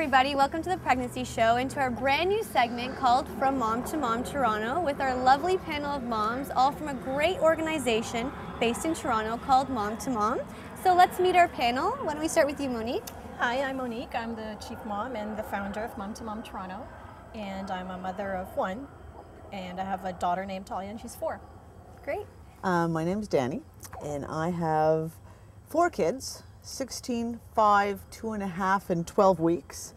everybody, welcome to the Pregnancy Show and to our brand new segment called From Mom to Mom Toronto with our lovely panel of moms, all from a great organization based in Toronto called Mom2Mom. So let's meet our panel. Why don't we start with you, Monique? Hi, I'm Monique. I'm the chief mom and the founder of Mom2Mom Toronto, and I'm a mother of one, and I have a daughter named Talia, and she's 4. Great. My name's Danny, and I have 4 kids. 16, 5, 2.5, and 12 weeks.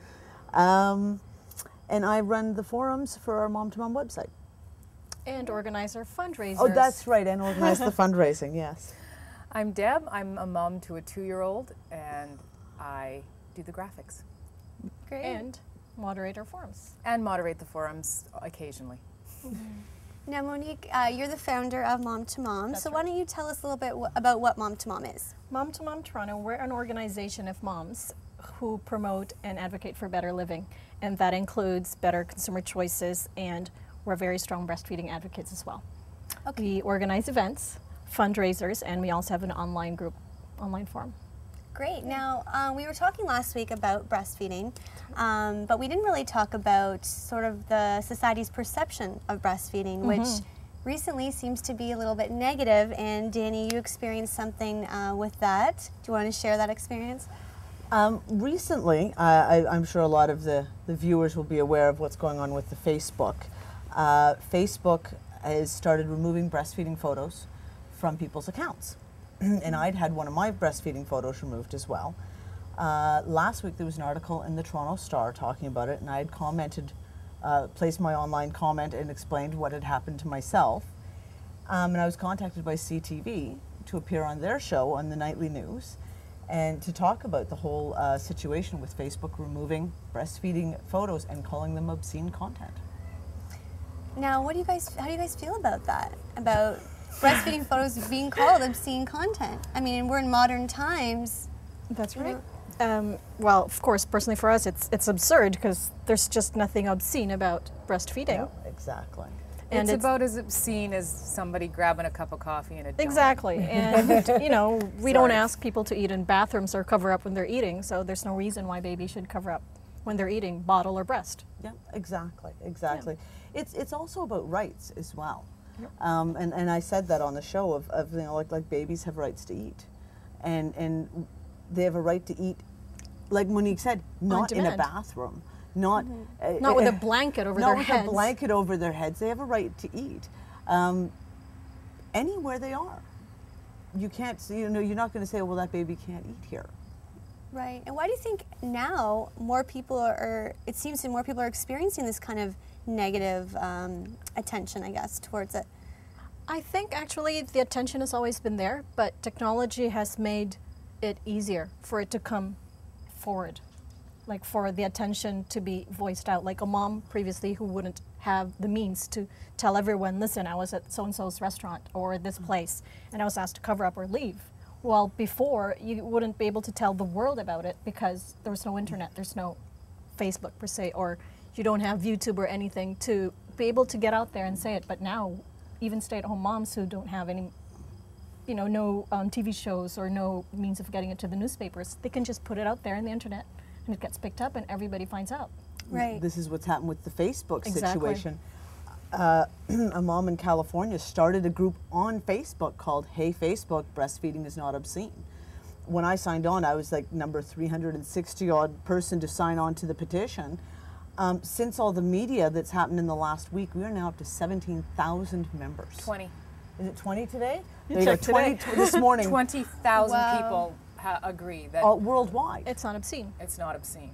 And I run the forums for our Mom2Mom website. And organize our fundraisers. Oh, that's right, and organize the fundraising, yes. I'm Deb. I'm a mom to a 2-year-old, and I do the graphics. Great. And moderate our forums. And moderate the forums occasionally. Now, Monique, you're the founder of Mom2Mom, That's so right. why don't you tell us a little bit about what Mom2Mom is? Mom2Mom Toronto, we're an organization of moms who promote and advocate for better living, and that includes better consumer choices, and we're very strong breastfeeding advocates as well. Okay. We organize events, fundraisers, and we also have an online group, online forum. Great. Now, we were talking last week about breastfeeding, but we didn't really talk about sort of the society's perception of breastfeeding, which recently seems to be a little bit negative. And Danny, you experienced something with that. Do you want to share that experience? Recently, I'm sure a lot of the viewers will be aware of what's going on with the Facebook. Facebook has started removing breastfeeding photos from people's accounts. And I'd had one of my breastfeeding photos removed as well. Last week there was an article in the Toronto Star talking about it, and I had commented, placed my online comment and explained what had happened to myself. And I was contacted by CTV to appear on their show on the nightly news and to talk about the whole situation with Facebook removing breastfeeding photos and calling them obscene content. Now, how do you guys feel about that? About breastfeeding photos being called obscene content? I mean, we're in modern times. That's right. Well, of course, personally for us, it's absurd because there's just nothing obscene about breastfeeding. Yeah, exactly. And it's about as obscene as somebody grabbing a cup of coffee and a donut. Exactly. And, you know, we don't Sorry. ask people to eat in bathrooms or cover up when they're eating, so there's no reason why babies should cover up when they're eating, bottle or breast. Yeah, exactly, exactly. Yeah. It's also about rights as well. Yep. And I said that on the show of you know, like babies have rights to eat, and they have a right to eat, like Monique said, not in a bathroom, not Not with a blanket over their heads. Not with a blanket over their heads. They have a right to eat anywhere they are. You can't, you know, you're not going to say, well, that baby can't eat here. Right. And why do you think now more people are, it seems that more people are experiencing this kind of negative attention, I guess, towards it? I think actually the attention has always been there, but technology has made it easier for it to come forward, like for the attention to be voiced out. Like a mom previously who wouldn't have the means to tell everyone, listen, I was at so-and-so's restaurant or this place and I was asked to cover up or leave. Well, before you wouldn't be able to tell the world about it because there was no internet, there's no Facebook per se, or you don't have YouTube or anything to be able to get out there and say it. But now, even stay-at-home moms who don't have any, you know, no TV shows or no means of getting it to the newspapers, they can just put it out there on the internet and it gets picked up and everybody finds out. Right. This is what's happened with the Facebook Exactly. situation. A mom in California started a group on Facebook called Hey Facebook, Breastfeeding is Not Obscene. When I signed on, I was like number 360 odd person to sign on to the petition. Since all the media that's happened in the last week, we are now up to 17,000 members. 20. Is it 20 today? You There you go, checked today. 20 this morning. 20,000 Wow. people agree that Worldwide. It's not obscene. it's not obscene.